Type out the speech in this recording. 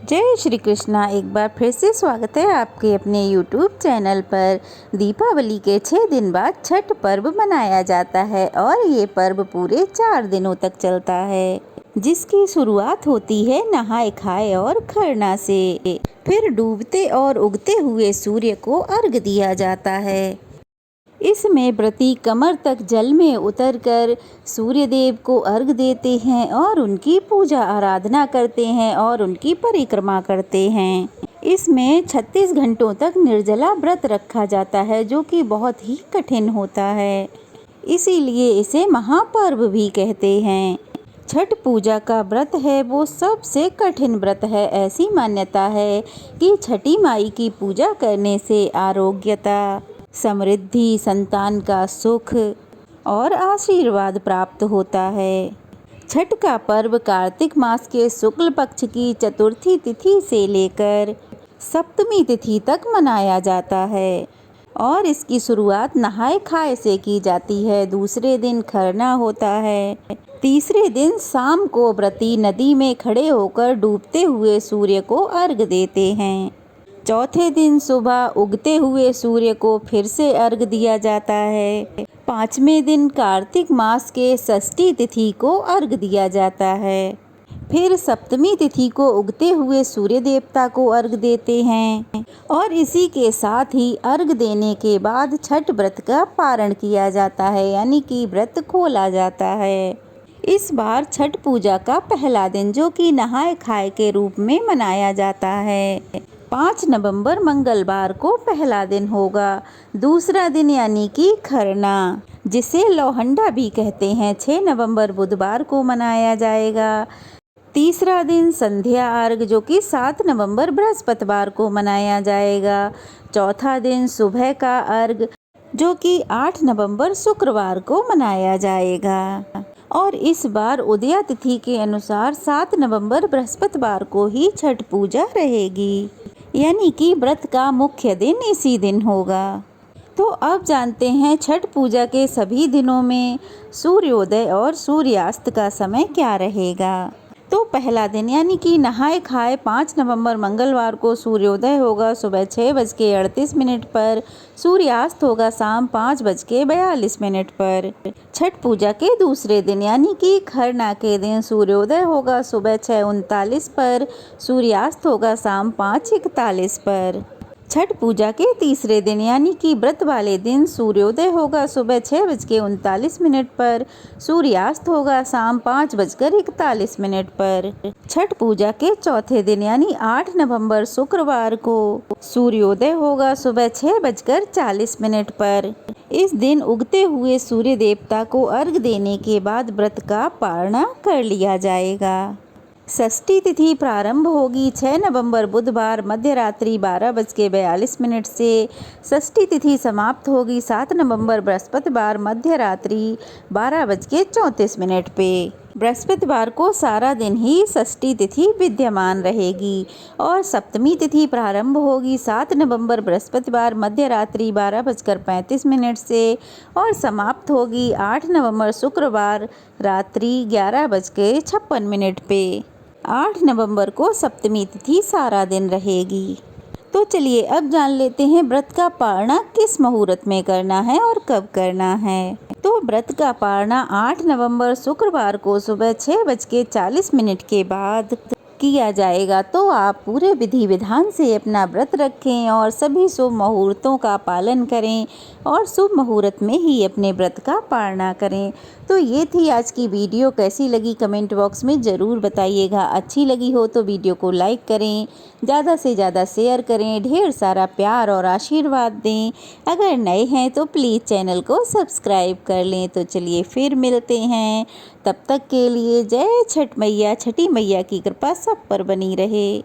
जय श्री कृष्णा। एक बार फिर से स्वागत है आपके अपने YouTube चैनल पर। दीपावली के 6 दिन बाद छठ पर्व मनाया जाता है और ये पर्व पूरे 4 दिनों तक चलता है, जिसकी शुरुआत होती है नहाए खाए और खरना से। फिर डूबते और उगते हुए सूर्य को अर्घ दिया जाता है। इसमें व्रती कमर तक जल में उतरकर सूर्य देव को अर्घ देते हैं और उनकी पूजा आराधना करते हैं और उनकी परिक्रमा करते हैं। इसमें 36 घंटों तक निर्जला व्रत रखा जाता है, जो कि बहुत ही कठिन होता है, इसीलिए इसे महापर्व भी कहते हैं। छठ पूजा का व्रत है वो सबसे कठिन व्रत है। ऐसी मान्यता है कि छठी माई की पूजा करने से आरोग्यता, समृद्धि, संतान का सुख और आशीर्वाद प्राप्त होता है। छठ का पर्व कार्तिक मास के शुक्ल पक्ष की चतुर्थी तिथि से लेकर सप्तमी तिथि तक मनाया जाता है और इसकी शुरुआत नहाए खाए से की जाती है। दूसरे दिन खरना होता है। तीसरे दिन शाम को व्रती नदी में खड़े होकर डूबते हुए सूर्य को अर्घ देते हैं। चौथे दिन सुबह उगते हुए सूर्य को फिर से अर्घ दिया जाता है। 5वें दिन कार्तिक मास के षष्ठी तिथि को अर्घ दिया जाता है। फिर सप्तमी तिथि को उगते हुए सूर्य देवता को अर्घ देते हैं और इसी के साथ ही अर्घ देने के बाद छठ व्रत का पारण किया जाता है, यानी कि व्रत खोला जाता है। इस बार छठ पूजा का पहला दिन, जो कि नहाए खाए के रूप में मनाया जाता है, 5 नवंबर मंगलवार को पहला दिन होगा। दूसरा दिन यानी कि खरना, जिसे लोहंडा भी कहते हैं, 6 नवंबर बुधवार को मनाया जाएगा। तीसरा दिन संध्या अर्घ, जो कि 7 नवंबर बृहस्पतिवार को मनाया जाएगा। चौथा दिन सुबह का अर्घ, जो कि 8 नवंबर शुक्रवार को मनाया जाएगा। और इस बार उदया तिथि के अनुसार 7 नवंबर बृहस्पतिवार को ही छठ पूजा रहेगी, यानी कि व्रत का मुख्य दिन इसी दिन होगा। तो अब जानते हैं छठ पूजा के सभी दिनों में सूर्योदय और सूर्यास्त का समय क्या रहेगा। तो पहला दिन यानी कि नहाए खाए 5 नवंबर मंगलवार को सूर्योदय होगा सुबह 6:38 पर। सूर्यास्त होगा शाम 5:42 पर। छठ पूजा के दूसरे दिन यानी कि खरना के दिन सूर्योदय होगा सुबह 6:39 पर। सूर्यास्त होगा शाम 5:41 पर। छठ पूजा के तीसरे दिन यानी कि व्रत वाले दिन सूर्योदय होगा सुबह 6:39 पर। सूर्यास्त होगा शाम 5:41 पर। छठ पूजा के चौथे दिन यानी 8 नवंबर शुक्रवार को सूर्योदय होगा सुबह 6:40 पर। इस दिन उगते हुए सूर्य देवता को अर्घ देने के बाद व्रत का पारणा कर लिया जाएगा। षष्ठी तिथि प्रारंभ होगी 6 नवंबर बुधवार मध्य रात्रि 12:42 से। षष्ठी तिथि समाप्त होगी 7 नवंबर बृहस्पतिवार मध्य रात्रि 12:34 पे। बृहस्पतिवार को सारा दिन ही षष्ठी तिथि विद्यमान रहेगी और सप्तमी तिथि प्रारंभ होगी 7 नवंबर बृहस्पतिवार मध्य रात्रि 12:35 से और समाप्त होगी 8 नवंबर शुक्रवार रात्रि 11:56 पे। 8 नवंबर को सप्तमी तिथि सारा दिन रहेगी। तो चलिए अब जान लेते हैं व्रत का पारणा किस मुहूर्त में करना है और कब करना है। तो व्रत का पारणा 8 नवंबर शुक्रवार को सुबह 6:40 के बाद किया जाएगा। तो आप पूरे विधि विधान से अपना व्रत रखें और सभी शुभ मुहूर्तों का पालन करें और शुभ मुहूर्त में ही अपने व्रत का पारणा करें। तो ये थी आज की वीडियो। कैसी लगी कमेंट बॉक्स में ज़रूर बताइएगा। अच्छी लगी हो तो वीडियो को लाइक करें, ज़्यादा से ज़्यादा शेयर करें, ढेर सारा प्यार और आशीर्वाद दें। अगर नए हैं तो प्लीज़ चैनल को सब्सक्राइब कर लें। तो चलिए फिर मिलते हैं, तब तक के लिए जय छठ मैया। छठी मैया की कृपा सब पर बनी रहे।